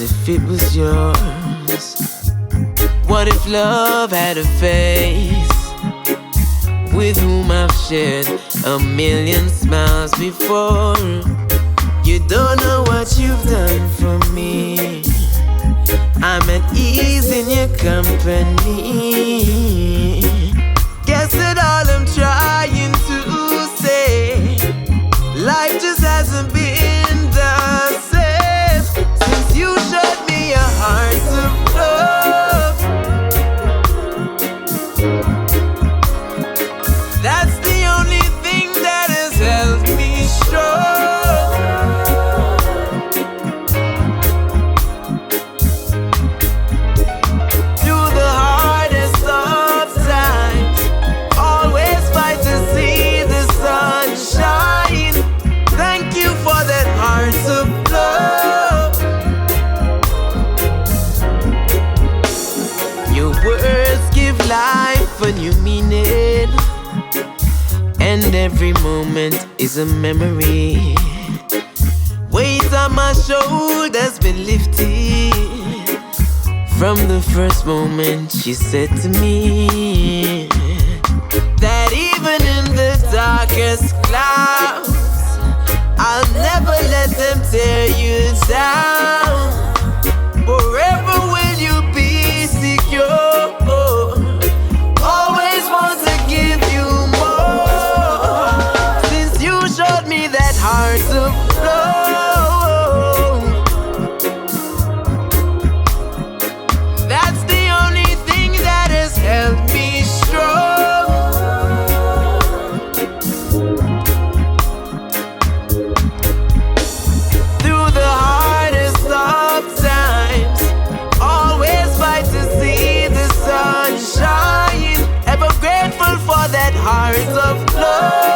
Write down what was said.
if it was yours? What if love had a face with whom I've shared a million smiles before? You don't know what you've done for me. I'm at ease in your company. Guess that all I'm trying to say, life just hasn't been the same since you showed me a heart of love. That's the only thing that has held me strong. Through the hardest of times, always fight to see the sun shine. Thank you for that heart of love. Your words give life a new meaning, and every moment is a memory. Weight on my shoulders been lifted from the first moment she said to me that even in the darkest clouds, I'll never let them tear you down. Forever will you be secure. Always want to give you more. Since you showed me that heart of love, that's the only thing that has held me strong. Through the hardest of times, always fight to see the sun shine. Ever grateful for that heart of love.